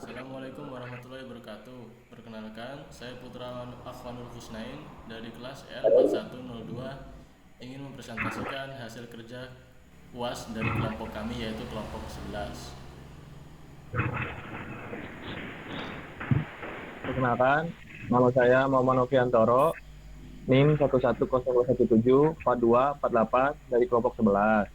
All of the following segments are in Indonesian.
Assalamualaikum warahmatullahi wabarakatuh. Perkenalkan, saya Putra Afwanul Husnain dari kelas L4102 ingin mempresentasikan hasil kerja UAS dari kelompok kami yaitu kelompok 11. Perkenalkan, nama saya Muhammad Noviantoro, NIM 110174248 dari kelompok 11.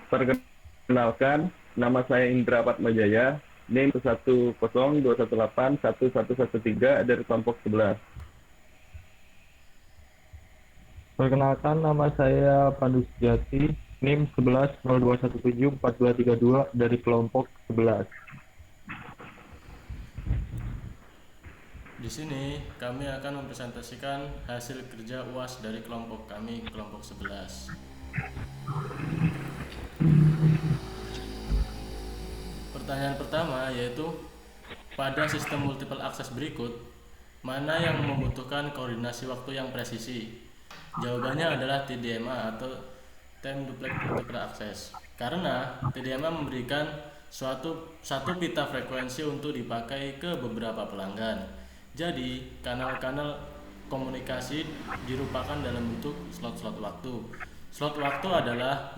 Perkenalkan, nama saya Indra Patmajaya, NIM 11021811113 dari kelompok 11. Perkenalkan, nama saya Pandu Sujati, NIM 1102174232 dari kelompok 11. Di sini kami akan mempresentasikan hasil kerja UAS dari kelompok kami, kelompok 11. Pertanyaan pertama yaitu pada sistem multiple access berikut, mana yang membutuhkan koordinasi waktu yang presisi? Jawabannya adalah TDMA atau Time Duplex Multiple Access. Karena TDMA memberikan satu pita frekuensi untuk dipakai ke beberapa pelanggan. Jadi, kanal-kanal komunikasi dirupakan dalam bentuk slot-slot waktu. Slot waktu adalah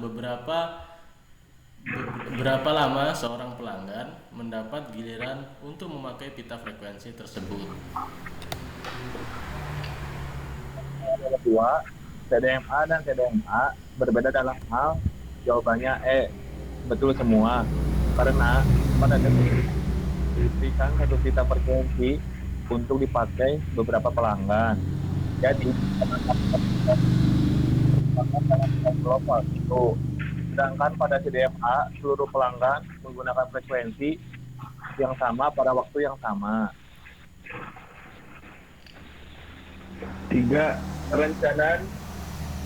berapa lama seorang pelanggan mendapat giliran untuk memakai pita frekuensi tersebut. Yang kedua, TDMA dan TDMA berbeda dalam hal jawabannya betul semua. Karena pada diberikan satu pita frekuensi untuk dipakai beberapa pelanggan. Jadi, dalam global itu. Sedangkan pada TDMA, seluruh pelanggan menggunakan frekuensi yang sama pada waktu yang sama. 3. Perencanaan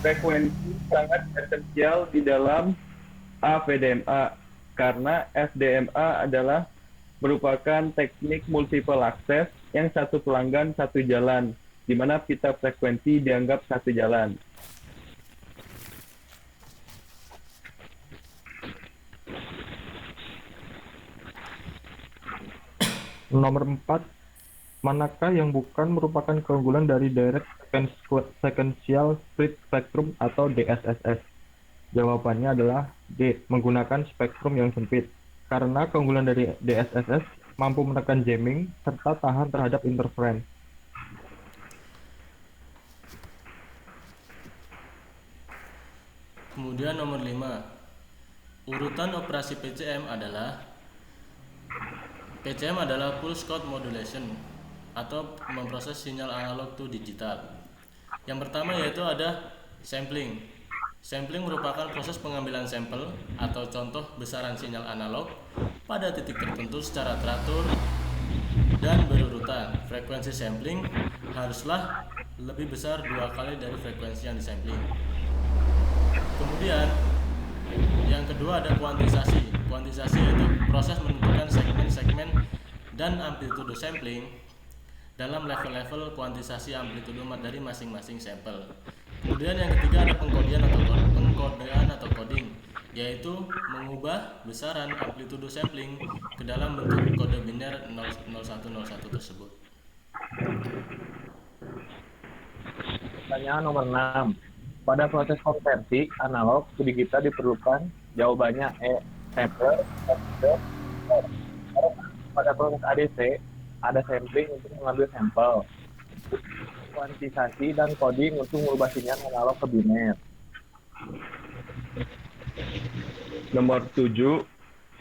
frekuensi sangat esensial di dalam AVDMA karena FDMA adalah merupakan teknik multiple access yang satu pelanggan satu jalan, di mana pita frekuensi dianggap satu jalan. Nomor 4, manakah yang bukan merupakan keunggulan dari Direct Sequential Split Spectrum atau DSSS? Jawabannya adalah D, menggunakan spektrum yang sempit. Karena keunggulan dari DSSS mampu menekan jamming serta tahan terhadap interference. Kemudian nomor 5, urutan operasi PCM adalah pulse code modulation atau memproses sinyal analog to digital. Yang pertama yaitu ada sampling. Sampling merupakan proses pengambilan sampel atau contoh besaran sinyal analog pada titik tertentu secara teratur dan berurutan. Frekuensi sampling haruslah lebih besar 2 kali dari frekuensi yang disampling. Kemudian yang kedua ada kuantisasi. Kuantisasi yaitu proses menentukan segmen-segmen dan amplitude sampling dalam level-level kuantisasi amplitude dari masing-masing sampel. Kemudian yang ketiga ada pengkodean atau coding, yaitu mengubah besaran amplitude sampling ke dalam bentuk kode biner 0101 tersebut. Pertanyaan nomor 6. Pada proses konversi analog ke digital diperlukan jawabannya sampler. Pada proses ADC ada sampling untuk mengambil sampel, kuantisasi dan coding untuk mengubah sinyal analog ke biner. Nomor 7.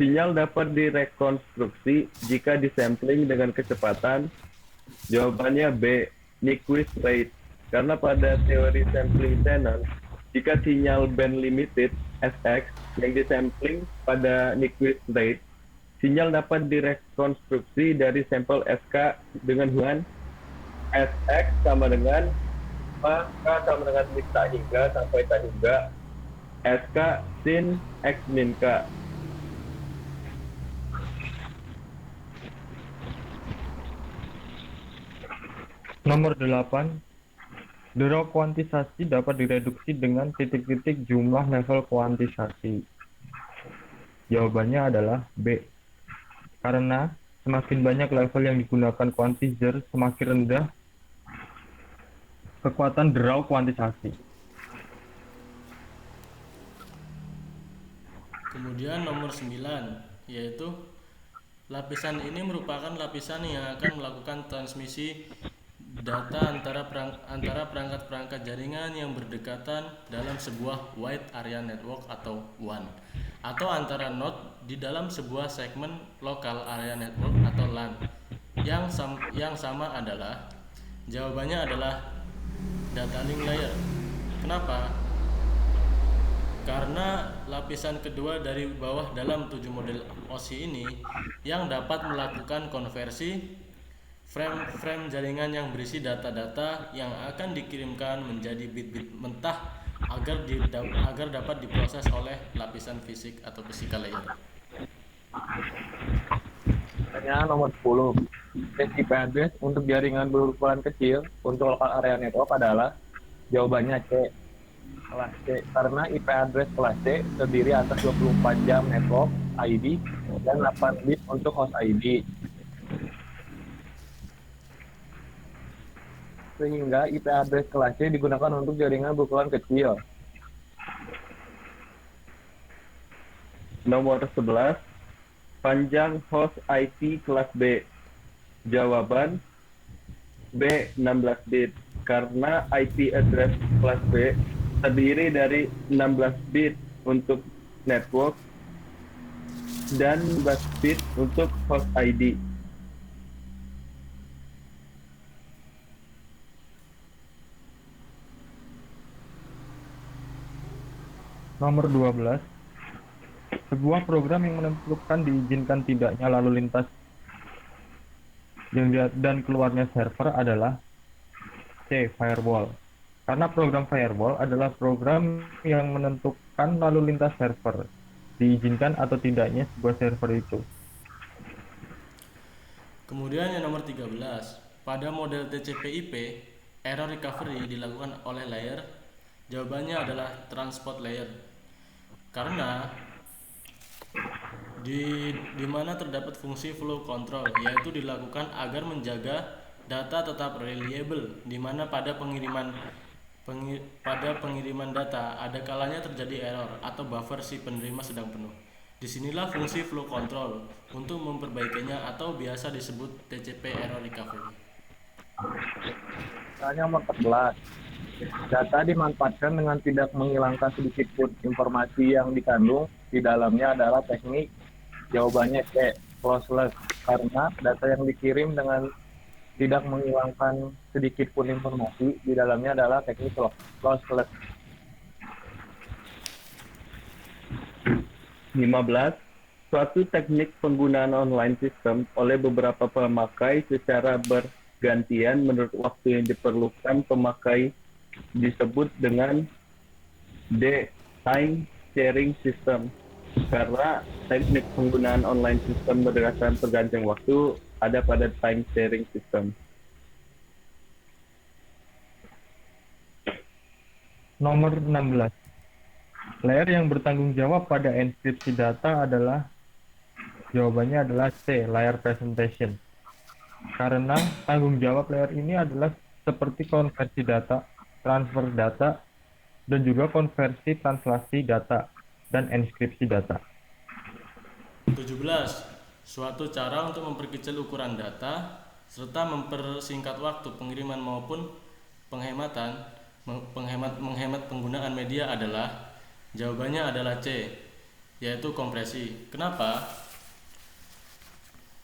Sinyal dapat direkonstruksi jika disampling dengan kecepatan. Jawabannya B, Nyquist rate. Karena pada teori sampling channel, jika sinyal band limited SX yang disampling pada Nyquist rate, sinyal dapat direkonstruksi dari sampel SK dengan hubungan SX sama dengan K sama dengan min tak hingga sampai tak hingga SK sin X min K. Nomor 8, draw kuantisasi dapat direduksi dengan titik-titik jumlah level kuantisasi. Jawabannya adalah B. Karena semakin banyak level yang digunakan quantizer, semakin rendah kekuatan derau kuantisasi. Kemudian nomor 9 yaitu lapisan ini merupakan lapisan yang akan melakukan transmisi data antara perangkat-perangkat jaringan yang berdekatan dalam sebuah wide area network atau WAN, atau antara node di dalam sebuah segmen local area network atau LAN. Yang sama adalah jawabannya adalah data link layer. Kenapa? Karena lapisan kedua dari bawah dalam 7 model OSI ini yang dapat melakukan konversi frame jaringan yang berisi data-data yang akan dikirimkan menjadi bit-bit mentah agar dapat diproses oleh lapisan fisik atau physical layer. Pertanyaan nomor 10. IP address untuk jaringan berukuran kecil untuk local area network adalah jawabannya C. Kelas C, karena IP address kelas C terdiri atas 24 jam network ID dan 8 bit untuk host ID. Sehingga IP address kelas C digunakan untuk jaringan berukuran kecil. Nomor 11, panjang host IP kelas B. Jawaban B 16 bit, karena IP address kelas B terdiri dari 16 bit untuk network dan 16 bit untuk host ID. Nomor 12. Sebuah program yang menentukan diizinkan tidaknya lalu lintas dan keluarnya server adalah C. Firewall. Karena program firewall adalah program yang menentukan lalu lintas server, diizinkan atau tidaknya sebuah server itu. Kemudian yang nomor 13, pada model TCP/IP, error recovery dilakukan oleh layer. Jawabannya adalah transport layer. Karena di mana terdapat fungsi flow control, yaitu dilakukan agar menjaga data tetap reliable, di mana pada pengiriman data ada kalanya terjadi error atau buffer si penerima sedang penuh. Disinilah fungsi flow control untuk memperbaikinya atau biasa disebut TCP error recovery. Pertanyaan nomor 14. Data dimanfaatkan dengan tidak menghilangkan sedikit pun informasi yang dikandung di dalamnya adalah teknik. Jawabannya C. Closeless, karena data yang dikirim dengan tidak menghilangkan sedikit pun informasi di dalamnya adalah teknik closeless. 15. Suatu teknik penggunaan online system oleh beberapa pemakai secara bergantian menurut waktu yang diperlukan pemakai disebut dengan D. Time sharing system. Karena teknik penggunaan online system berdasarkan pergantian waktu ada pada time sharing system. Nomor 16. Layer yang bertanggung jawab pada enkripsi data adalah jawabannya adalah C. Layer presentation. Karena tanggung jawab layer ini adalah seperti konversi data, transfer data, dan juga konversi translasi data dan enskripsi data. 17. Suatu cara untuk memperkecil ukuran data serta mempersingkat waktu pengiriman maupun menghemat penggunaan media adalah jawabannya adalah C, yaitu kompresi. Kenapa?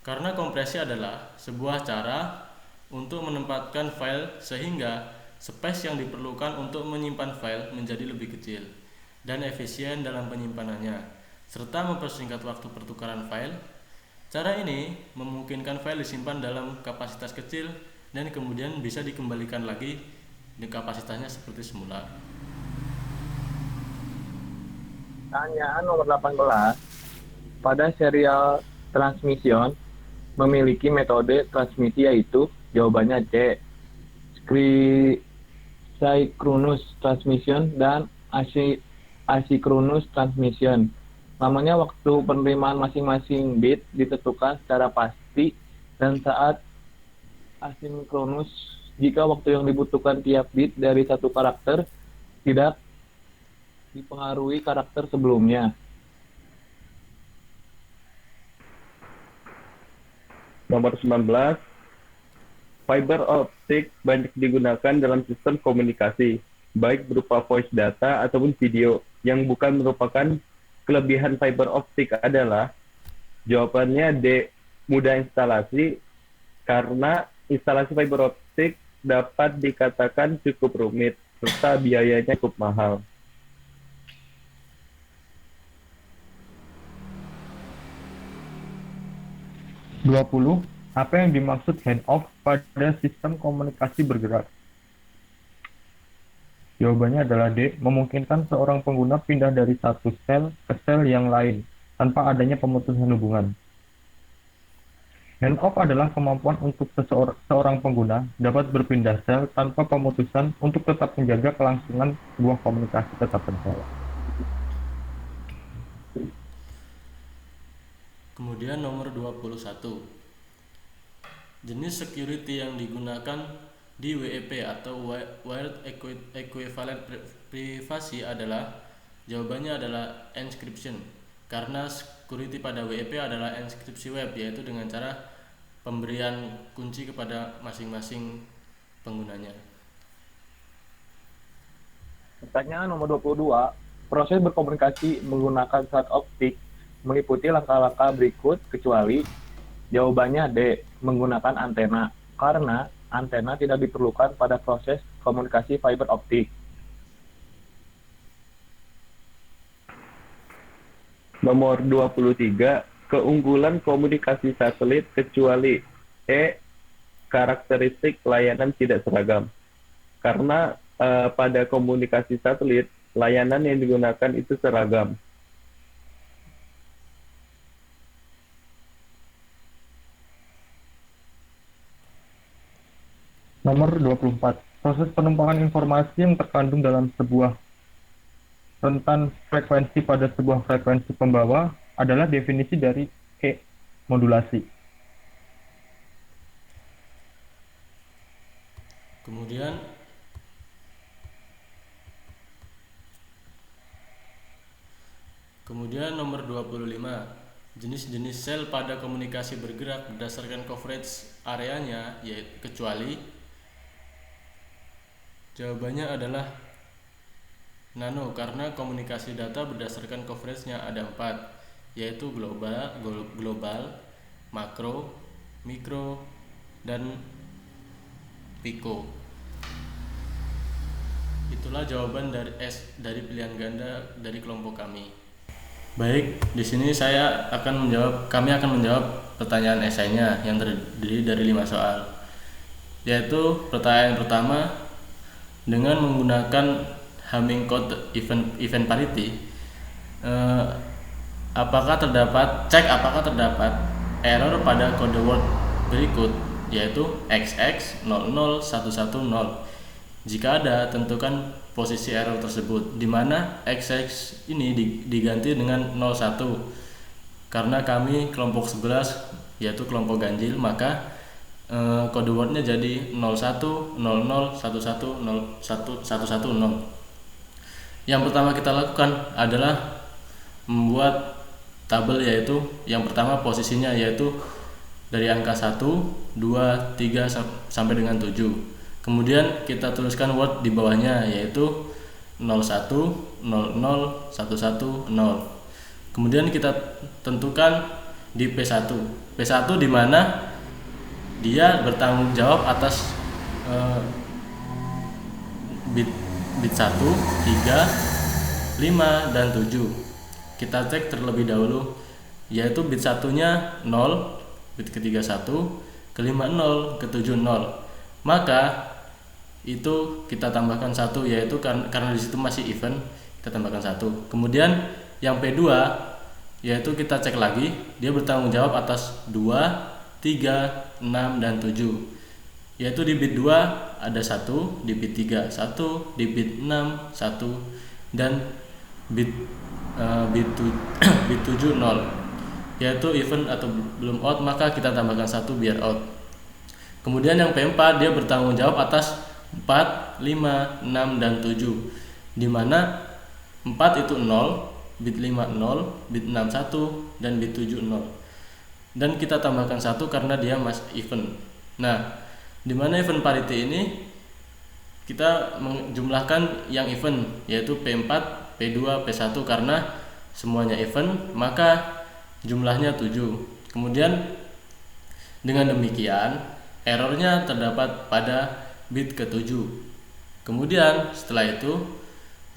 Karena kompresi adalah sebuah cara untuk menempatkan file sehingga space yang diperlukan untuk menyimpan file menjadi lebih kecil dan efisien dalam penyimpanannya, serta mempersingkat waktu pertukaran file. Cara ini memungkinkan file disimpan dalam kapasitas kecil dan kemudian bisa dikembalikan lagi di kapasitasnya seperti semula. Pertanyaan nomor 18. Pada serial transmission memiliki metode transmisi yaitu jawabannya C. Synchronous transmission dan asynchronous transmission. Namanya waktu penerimaan masing-masing bit ditentukan secara pasti dan saat asinkronus jika waktu yang dibutuhkan tiap bit dari satu karakter tidak dipengaruhi karakter sebelumnya. Nomor 19, fiber optik banyak digunakan dalam sistem komunikasi, baik berupa voice data ataupun video. Yang bukan merupakan kelebihan fiber optik adalah jawabannya D, mudah instalasi, karena instalasi fiber optik dapat dikatakan cukup rumit serta biayanya cukup mahal. 20. Apa yang dimaksud handoff pada sistem komunikasi bergerak? Jawabannya adalah D, memungkinkan seorang pengguna pindah dari satu sel ke sel yang lain tanpa adanya pemutusan hubungan. Handoff adalah kemampuan untuk seorang pengguna dapat berpindah sel tanpa pemutusan untuk tetap menjaga kelangsungan sebuah komunikasi tetap berjalan. Kemudian nomor 21. Jenis security yang digunakan di WEP atau Wired Equivalent Privacy adalah jawabannya adalah encryption. Karena security pada WEP adalah enkripsi web, yaitu dengan cara pemberian kunci kepada masing-masing penggunanya. Pertanyaan nomor 22. Proses berkomunikasi menggunakan sat optik meliputi langkah-langkah berikut kecuali jawabannya D, menggunakan antena, karena antena tidak diperlukan pada proses komunikasi fiber optik. Nomor 23, keunggulan komunikasi satelit kecuali E, karakteristik layanan tidak seragam. Karena pada komunikasi satelit, layanan yang digunakan itu seragam. Nomor 24. Proses penumpangan informasi yang terkandung dalam sebuah rentan frekuensi pada sebuah frekuensi pembawa adalah definisi dari E, modulasi. Kemudian nomor 25. Jenis-jenis sel pada komunikasi bergerak berdasarkan coverage areanya, yaitu kecuali jawabannya adalah nano, karena komunikasi data berdasarkan coveragenya ada 4, yaitu global, makro, mikro, dan pico. Itulah jawaban dari S dari pilihan ganda dari kelompok kami. Baik, di sini kami akan menjawab pertanyaan esainya yang terdiri dari 5 soal. Yaitu pertanyaan pertama, dengan menggunakan Hamming code event parity, apakah terdapat error pada kode word berikut, yaitu XX00110. Jika ada, tentukan posisi error tersebut, di mana XX ini diganti dengan 01. Karena kami kelompok 11, yaitu kelompok ganjil, maka kode wordnya jadi 0100110110. Yang pertama kita lakukan adalah membuat tabel, yaitu yang pertama posisinya yaitu dari angka 1, 2, 3 sampai dengan 7. Kemudian kita tuliskan word di bawahnya, yaitu 010010. Kemudian kita tentukan di P1 di mana dia bertanggung jawab atas bit 1, 3, 5, dan 7. Kita cek terlebih dahulu, yaitu bit 1-nya 0, bit ketiga 1, kelima 0, ketujuh 0. Maka itu kita tambahkan 1, yaitu karena di situ masih even, kita tambahkan 1. Kemudian yang P2 yaitu kita cek lagi, dia bertanggung jawab atas 2, 3, 6, dan 7. Yaitu di bit 2 ada 1, di bit 3 1, di bit 6 1, dan bit bit 7 0, yaitu even atau belum out, maka kita tambahkan 1 biar out. Kemudian yang P4 dia bertanggung jawab atas 4, 5, 6, dan 7, di mana 4 itu 0, bit 5 0, bit 6 1, dan bit 7 0. Dan kita tambahkan 1 karena dia masih even. Nah, di mana even parity ini kita menjumlahkan yang even, yaitu P4, P2, P1, karena semuanya even maka jumlahnya 7. Kemudian dengan demikian errornya terdapat pada bit ke-7. Kemudian setelah itu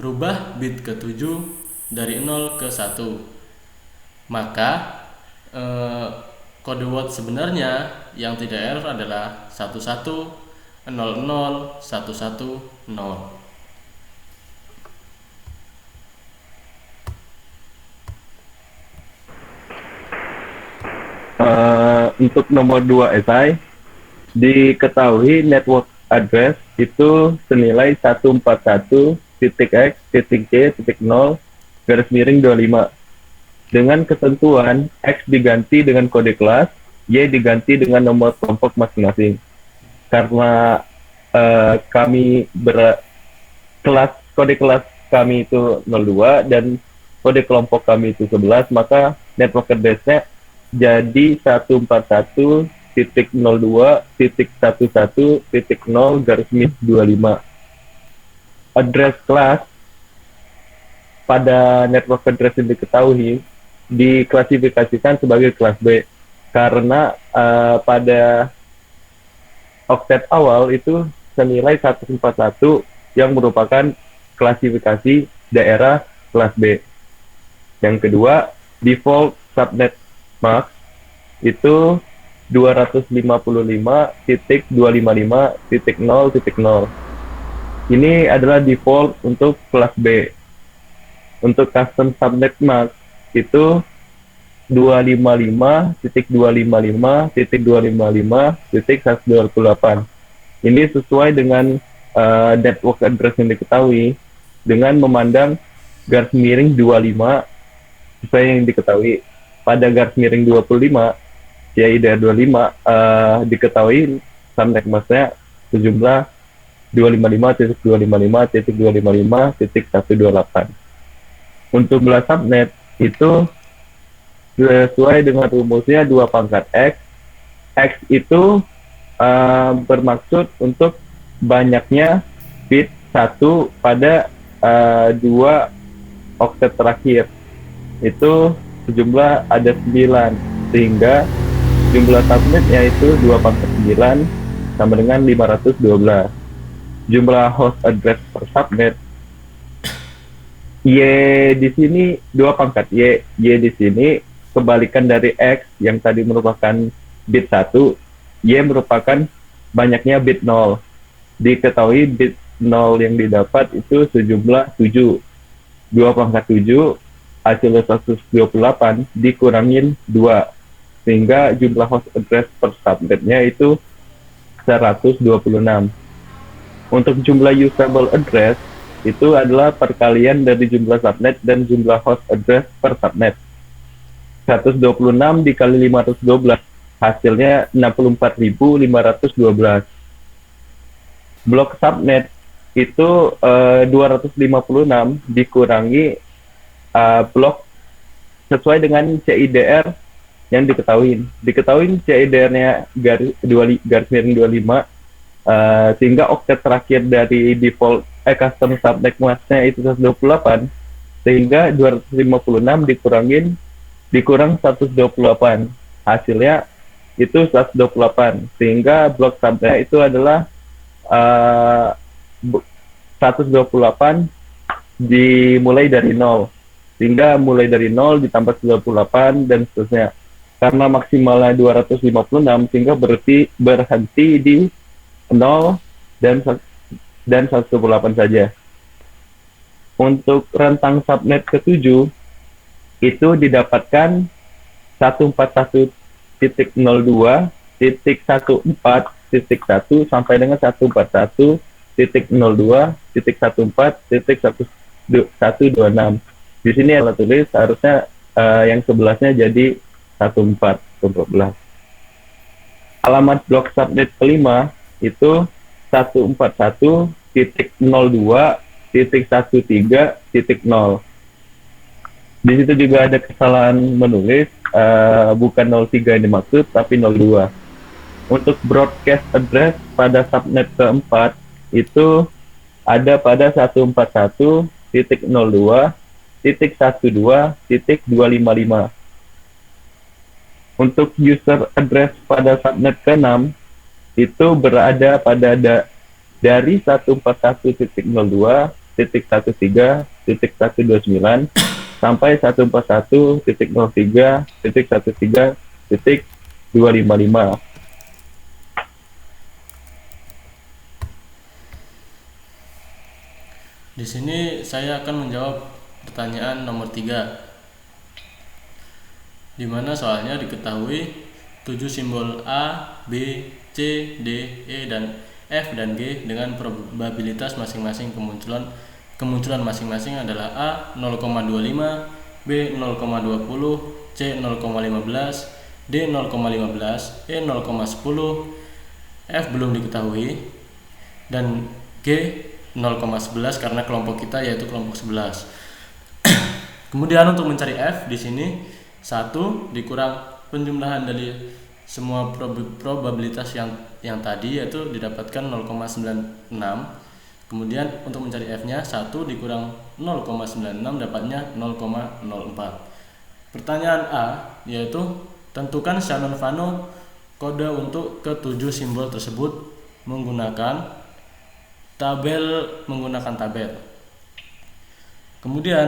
rubah bit ke-7 dari 0 ke 1. Maka kode word sebenarnya yang tidak error adalah 11 00 110. Untuk nomor 2 esai, diketahui network address itu senilai 141.x.c.0 garis miring 25 dengan ketentuan X diganti dengan kode kelas, Y diganti dengan nomor kelompok masing-masing. Karena kode kelas kami itu 02 dan kode kelompok kami itu 11, maka network address-nya jadi 141.02.11.0 garis miring 25. Address kelas pada network address yang diketahui diklasifikasikan sebagai kelas B karena pada oktet awal itu senilai 141 yang merupakan klasifikasi daerah kelas B. Yang kedua, default subnet mask itu 255.255.0.0. Ini adalah default untuk kelas B. Untuk custom subnet mask itu 255.255.255.128. Ini sesuai dengan network address yang diketahui dengan memandang garis miring 25 sesuai yang diketahui. Pada garis miring 25, CIDR 25 diketahui subnet masknya sejumlah 255.255.255.128. Untuk jumlah subnet itu sesuai dengan rumusnya 2 pangkat X. X itu bermaksud untuk banyaknya bit 1 pada 2 oktet terakhir. Itu sejumlah ada 9, sehingga jumlah subnet yaitu 2 pangkat 9 sama dengan 512. Jumlah host address per subnet Y di sini 2 pangkat Y. Y di sini kebalikan dari X yang tadi merupakan bit 1, Y merupakan banyaknya bit 0. Diketahui bit 0 yang didapat itu sejumlah 7. 2 pangkat 7 hasilnya 128 dikurangin 2, sehingga jumlah host address per subnetnya itu 126. Untuk jumlah usable address itu adalah perkalian dari jumlah subnet dan jumlah host address per subnet. 126 dikali 512 hasilnya 64.512. Blok subnet itu 256 dikurangi blok sesuai dengan CIDR yang diketahui. Diketahui CIDR-nya garis miring 25, sehingga oktet terakhir dari default custom subnet masknya itu 128, sehingga 256 dikurang 128, hasilnya itu 128, sehingga blok subnet itu adalah 128 dimulai dari 0, sehingga mulai dari 0 ditambah 98 dan seterusnya. Karena maksimalnya 256, sehingga berhenti di 0 dan 128 saja. Untuk rentang subnet ke-7 itu didapatkan 141.02.14.1 sampai dengan 141.02.14.126. Di sini yang tulis harusnya yang 11-nya jadi 14 ke 12. Alamat blok subnet kelima itu 141.02.13.0. Di situ juga ada kesalahan menulis, bukan 03 yang dimaksud, tapi 02. Untuk broadcast address pada subnet keempat itu ada pada 141.02.12.255. Untuk user address pada subnet ke-6 itu berada pada dari 141.02.13.129 sampai 141.03.13.255. Di sini saya akan menjawab pertanyaan nomor 3, di mana soalnya diketahui 7 simbol A, B, C, D, E, dan F dan G dengan probabilitas masing-masing kemunculan masing-masing adalah A 0,25, B 0,20, C 0,15, D 0,15, E 0,10, F belum diketahui, dan G 0,11 karena kelompok kita yaitu kelompok 11. Kemudian untuk mencari F di sini 1 dikurang penjumlahan dari semua probabilitas yang tadi yaitu didapatkan 0,96. Kemudian untuk mencari F-nya 1 dikurang 0,96 dapatnya 0,04. Pertanyaan A yaitu tentukan Shannon-Fano kode untuk ke-7 simbol tersebut menggunakan tabel. Kemudian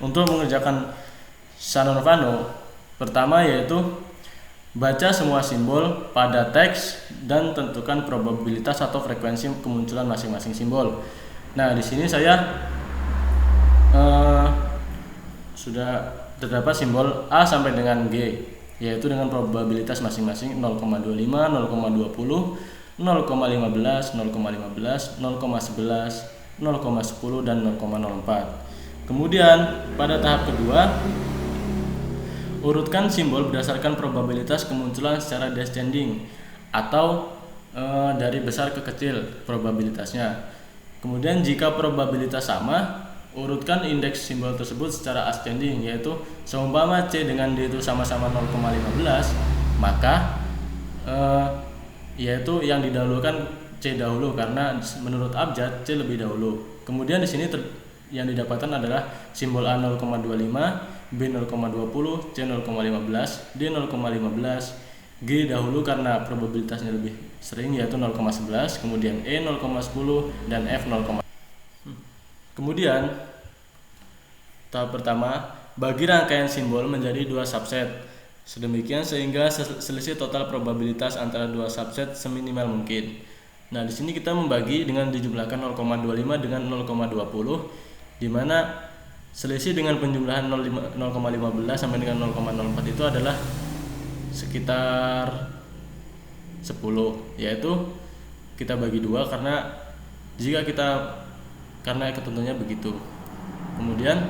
untuk mengerjakan Shannon-Fano, pertama yaitu baca semua simbol pada teks dan tentukan probabilitas atau frekuensi kemunculan masing-masing simbol. Nah, di sini saya sudah terdapat simbol A sampai dengan G, yaitu dengan probabilitas masing-masing 0,25, 0,20, 0,15, 0,15, 0,11, 0,10 dan 0,04. Kemudian pada tahap kedua, urutkan simbol berdasarkan probabilitas kemunculan secara descending atau dari besar ke kecil probabilitasnya. Kemudian jika probabilitas sama, urutkan indeks simbol tersebut secara ascending, yaitu seumpama C dengan D itu sama-sama 0,15, maka yaitu yang didahulukan C dahulu karena menurut abjad C lebih dahulu. Kemudian di sini yang didapatkan adalah simbol A 0,25, B 0,20, C 0,15, D 0,15, G dahulu karena probabilitasnya lebih sering yaitu 0,11, kemudian E 0,10 dan F 0, kemudian tahap pertama, bagi rangkaian simbol menjadi 2 subset. Sedemikian sehingga selisih total probabilitas antara 2 subset seminimal mungkin. Nah, di sini kita membagi dengan dijumlahkan 0,25 dengan 0,20, di mana selisih dengan penjumlahan 0,15 sampai dengan 0,04 itu adalah sekitar 10, yaitu kita bagi 2 karena ketentuannya begitu. Kemudian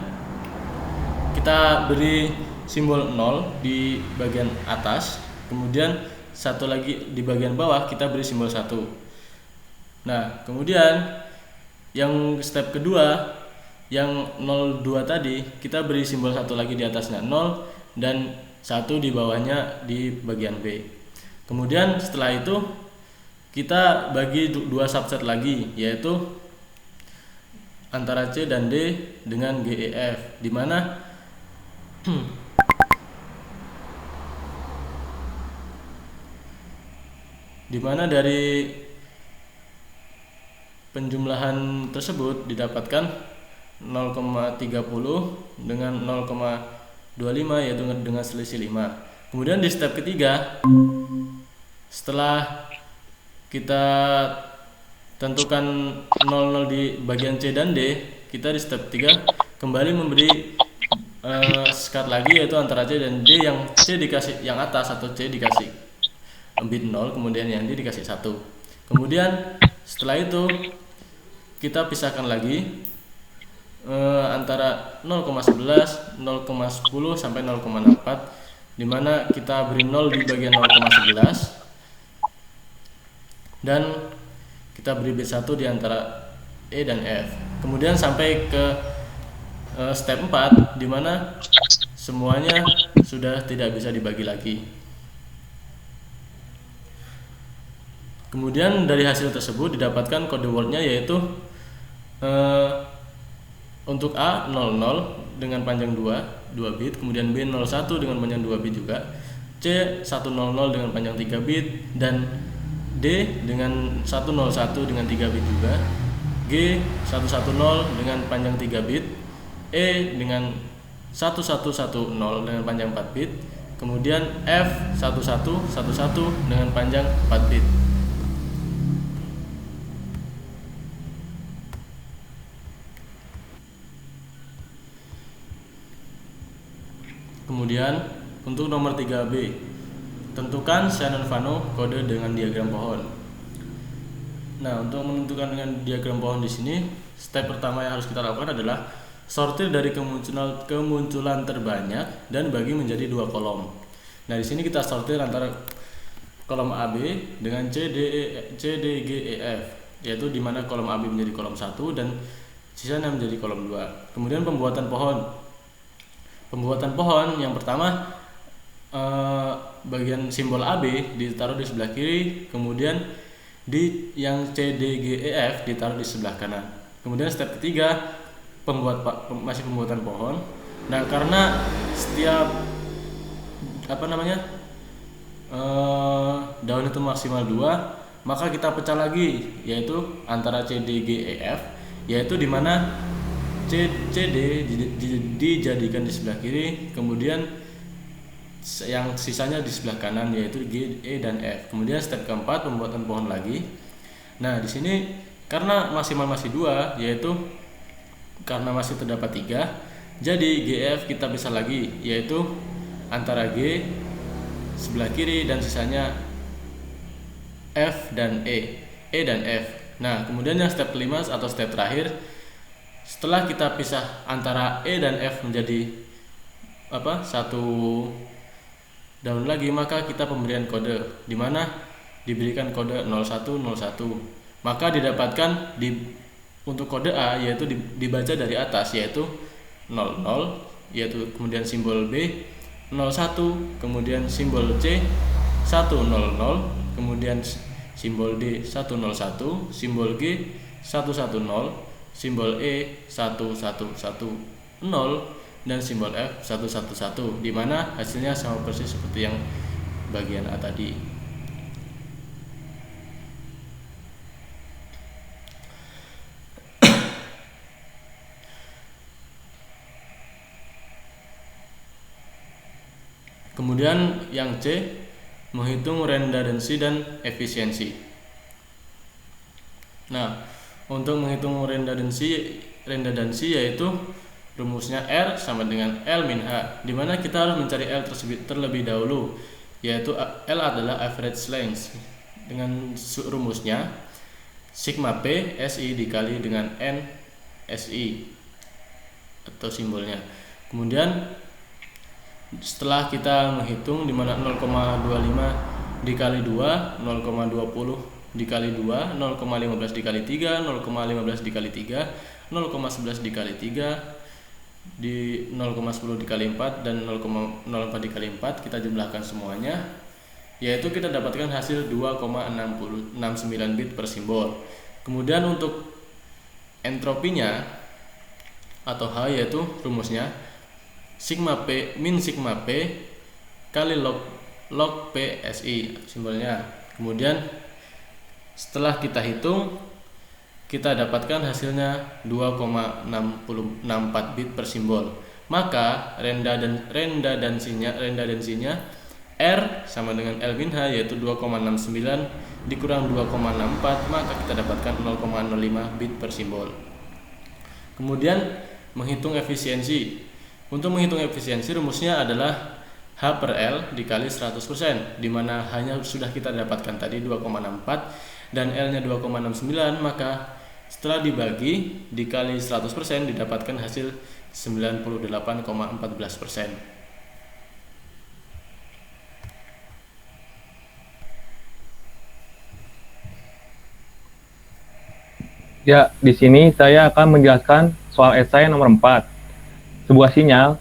kita beri simbol 0 di bagian atas, kemudian satu lagi di bagian bawah kita beri simbol 1. Nah, kemudian yang step kedua, yang 02 tadi kita beri simbol 1 lagi di atasnya 0 dan 1 di bawahnya di bagian B. Kemudian setelah itu kita bagi 2 subset lagi, yaitu antara C dan D dengan GEF, di mana dari penjumlahan tersebut didapatkan 0,30 dengan 0,25 yaitu dengan selisih 5. Kemudian di step ketiga, setelah kita tentukan 00 di bagian C dan D, kita di step 3 kembali memberi skat lagi yaitu antara C dan D, yang C dikasih yang atas atau C dikasih bit 0, kemudian yang D dikasih 1. Kemudian setelah itu kita pisahkan lagi antara 0,11, 0,10 sampai 0,64, di mana kita beri 0 di bagian 0,11 dan kita beri bit 1 di antara E dan F. Kemudian sampai ke step 4 di mana semuanya sudah tidak bisa dibagi lagi. Kemudian dari hasil tersebut didapatkan kode wordnya, yaitu untuk A 00 dengan panjang 2 bit, kemudian B 01 dengan panjang 2 bit juga, C 100 dengan panjang 3 bit, dan D dengan 101 dengan 3 bit juga, G 110 dengan panjang 3 bit, E dengan 1110 dengan panjang 4 bit, kemudian F 1111 dengan panjang 4 bit. Kemudian untuk nomor 3B, tentukan Shannon-Fano kode dengan diagram pohon. Nah, untuk menentukan dengan diagram pohon di sini, step pertama yang harus kita lakukan adalah sortir dari kemunculan terbanyak dan bagi menjadi 2 kolom. Nah, di sini kita sortir antara kolom AB dengan C, D, G, E, F, yaitu di mana kolom AB menjadi kolom 1 dan sisanya menjadi kolom 2. Kemudian pembuatan pohon. Pembuatan pohon yang pertama, bagian simbol AB ditaruh di sebelah kiri, kemudian di yang C, D, G, E, F ditaruh di sebelah kanan. Kemudian step ketiga, masih pembuatan pohon. Nah, karena setiap daun itu maksimal 2, maka kita pecah lagi, yaitu antara C, D, G, E, F, yaitu di mana CD dijadikan di sebelah kiri, kemudian yang sisanya di sebelah kanan, yaitu G, E, dan F. Kemudian step keempat, pembuatan pohon lagi. Nah, di sini karena maksimal masih 2, yaitu karena masih terdapat 3, jadi GF kita pisah lagi, yaitu antara G sebelah kiri dan sisanya F dan E dan F. Nah, kemudian yang step kelima atau step terakhir, setelah kita pisah antara E dan F menjadi satu daun lagi, maka kita pemberian kode, di mana diberikan kode 0101. Maka didapatkan untuk kode A, yaitu dibaca dari atas, yaitu 00, yaitu kemudian simbol B 01, kemudian simbol C 100, kemudian simbol D 101, simbol G 110, simbol E 1110, dan simbol F 111, di mana hasilnya sama persis seperti yang bagian A tadi. Kemudian yang C, menghitung redundancy dan efisiensi. Nah, untuk menghitung redundancy yaitu rumusnya R sama dengan L min H, di mana kita harus mencari L terlebih dahulu, yaitu L adalah average length, dengan rumusnya sigma P SI dikali dengan N SI atau simbolnya. Kemudian setelah kita menghitung, di mana 0,25 dikali 2, 0,20 dikali 2, 0,15 dikali 3, 0,15 dikali 3, 0,11 dikali 3, di 0,10 dikali 4, dan 0,04 dikali 4, kita jumlahkan semuanya, yaitu kita dapatkan hasil 2,69 bit per simbol. Kemudian untuk entropinya atau H, yaitu rumusnya sigma P min sigma P kali log P SI simbolnya. Kemudian setelah kita hitung, kita dapatkan hasilnya 2,64 bit per simbol. Maka redundansinya R sama dengan L min H, yaitu 2,69 dikurang 2,64, maka kita dapatkan 0,05 bit per simbol. Kemudian menghitung efisiensi. Untuk menghitung efisiensi, rumusnya adalah H per L dikali 100%, di mana hanya sudah kita dapatkan tadi 2,64 dan L nya 2,69, maka Setelah dibagi dikali 100% didapatkan hasil 98,14%. Ya, di sini saya akan menjelaskan soal esai nomor 4. Sebuah sinyal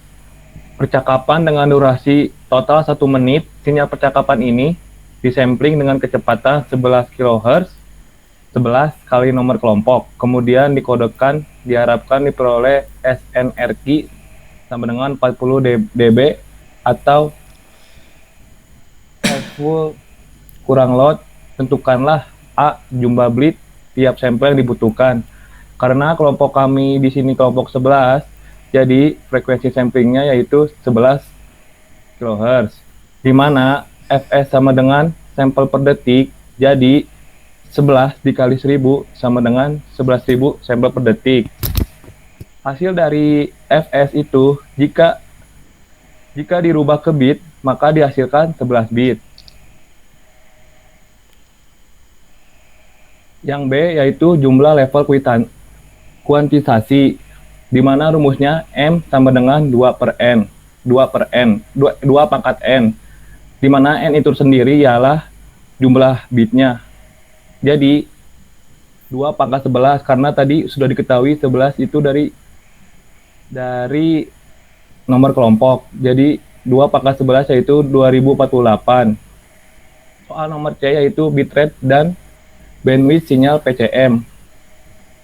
percakapan dengan durasi total 1 menit. Sinyal percakapan ini disampling dengan kecepatan 11 kHz, 11 kali nomor kelompok. Kemudian dikodekan, diharapkan diperoleh SNRQ sama dengan 40 dB atau full kurang load. Tentukanlah A jumlah bit tiap sampel yang dibutuhkan. Karena kelompok kami di sini kelompok 11, jadi frekuensi samplingnya yaitu 11 kHz. Di mana Fs sama dengan sampel per detik, jadi 11 dikali 1000 sama dengan 11.000 sampel per detik. Hasil dari Fs itu jika dirubah ke bit, maka dihasilkan 11 bit. Yang B yaitu jumlah level kuantisasi, di mana rumusnya M sama dengan 2 per N, 2 pangkat N, di mana N itu sendiri ialah jumlah bitnya. Jadi 2 pangkat 11, karena tadi sudah diketahui 11 itu dari nomor kelompok. Jadi 2 pangkat 11 yaitu 2048. Soal nomor C yaitu bitrate dan bandwidth sinyal PCM.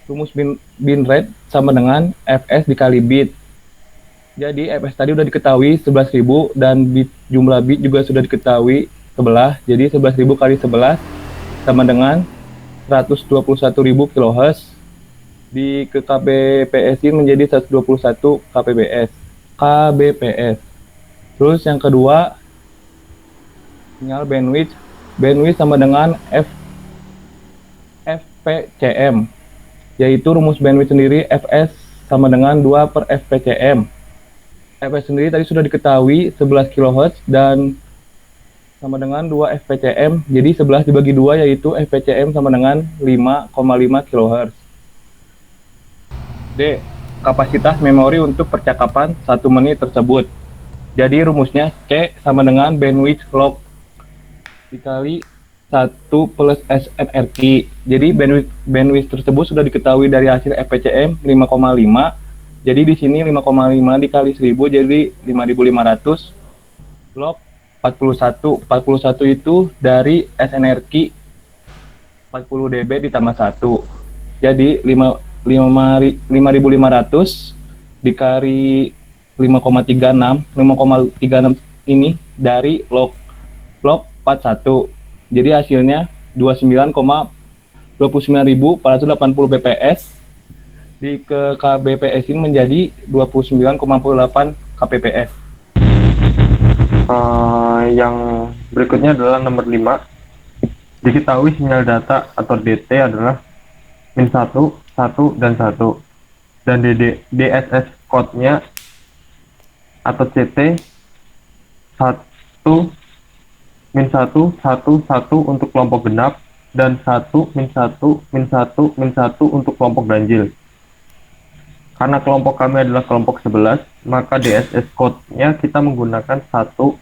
Rumus bitrate sama dengan Fs dikali bit. Jadi Fs tadi sudah diketahui 11.000 dan jumlah bit juga sudah diketahui 11. Jadi 11.000 kali 11 sama dengan 121.000 kHz. Di ke kbps ini menjadi 121 kbps. Terus yang kedua, sinyal bandwidth sama dengan FPCM, yaitu rumus bandwidth sendiri Fs sama dengan 2 per FPCM. Fs sendiri tadi sudah diketahui 11 kHz dan sama dengan 2 FPCM, jadi 11 dibagi 2 yaitu FPCM sama dengan 5,5 kHz. D. Kapasitas memori untuk percakapan 1 menit tersebut. Jadi rumusnya C sama dengan bandwidth log dikali 1 plus SNRQ. Jadi bandwidth tersebut sudah diketahui dari hasil FPCM 5,5. Jadi di sini 5,5 dikali 1000 jadi 5500 log 41. 41 itu dari SNRQ 40 dB ditambah 1. Jadi 5500 dikali 5,36. 5,36 ini dari log 41. Jadi hasilnya 29,29.480 bps. Di ke kbps ini menjadi 29,48 kbps. Yang berikutnya adalah nomor 5. Diketahui sinyal data atau DT adalah min 1, 1, dan 1. Dan DSS code-nya atau CT 1 min 1, 1, 1 untuk kelompok genap, dan 1, min 1, min 1, min 1 untuk kelompok ganjil. Karena kelompok kami adalah kelompok 11, maka DSS code-nya kita menggunakan 1,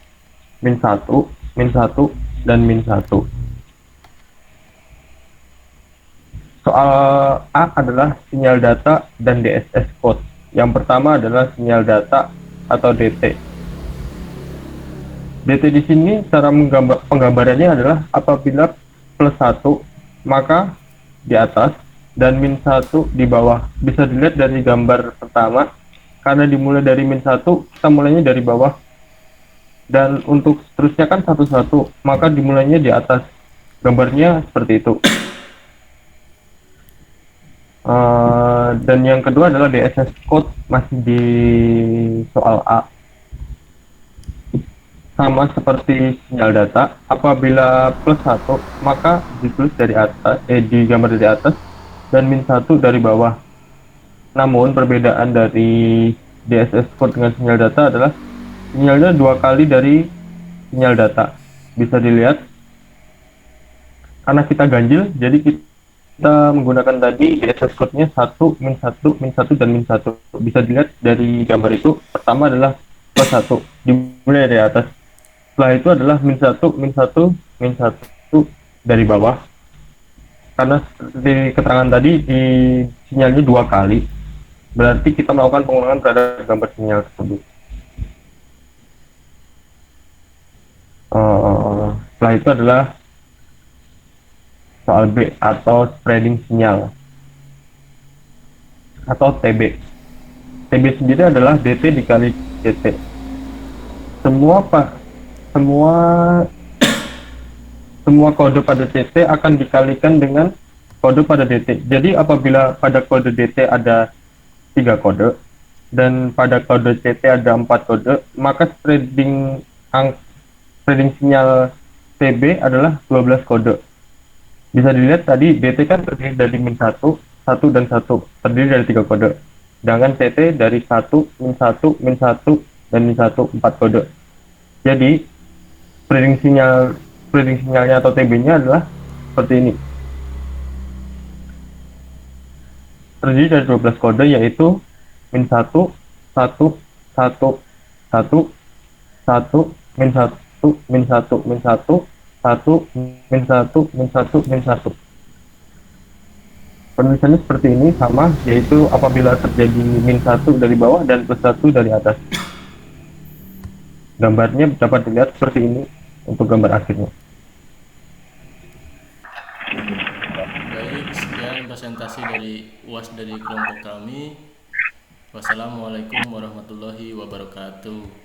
min 1, min 1, dan min 1. Soal A adalah sinyal data dan DSS code. Yang pertama adalah sinyal data atau DT. DT di sini cara penggambarannya adalah apabila plus 1 maka di atas dan min 1 di bawah. Bisa dilihat dari gambar pertama, karena dimulai dari min 1 kita mulainya dari bawah, dan untuk seterusnya kan 1, 1 maka dimulainya di atas. Gambarnya seperti itu. Dan yang kedua adalah DSS code, masih di soal A. Sama seperti sinyal data, apabila plus 1 maka ditulis dari atas, digambar dari atas, dan min 1 dari bawah. Namun perbedaan dari DSS code dengan sinyal data adalah sinyalnya 2 kali dari sinyal data. Bisa dilihat karena kita ganjil, jadi kita menggunakan tadi DSS code-nya 1, min 1, min 1, dan min 1. Bisa dilihat dari gambar itu, pertama adalah plus 1, dimulai dari atas. Setelah itu adalah min 1, min 1, min 1 dari bawah. Karena di keterangan tadi di sinyalnya 2 kali, berarti kita melakukan pengulangan terhadap gambar sinyal tersebut. Setelah itu adalah soal B atau spreading sinyal atau TB. TB sendiri adalah DT dikali DT. Semua kode pada DT akan dikalikan dengan kode pada DT. Jadi apabila pada kode DT ada 3 kode dan pada kode CT ada 4 kode, maka spreading sinyal TB adalah 12 kode. Bisa dilihat tadi DT kan terdiri dari min 1, 1, dan 1, terdiri dari 3 kode. Sedangkan CT dari 1, min 1, min 1, dan min 1, 4 kode. Jadi spreading sinyalnya atau TB-nya adalah seperti ini. Terdiri dari 12 kode, yaitu min 1, 1, 1, 1, 1, min 1, min 1, min 1, 1, min 1, min 1, min 1. Penulisannya seperti ini sama, yaitu apabila terjadi min 1 dari bawah dan plus 1 dari atas. Gambarnya dapat dilihat seperti ini untuk gambar akhirnya. Baik, sekian presentasi dari UAS dari kelompok kami. Wassalamualaikum warahmatullahi wabarakatuh.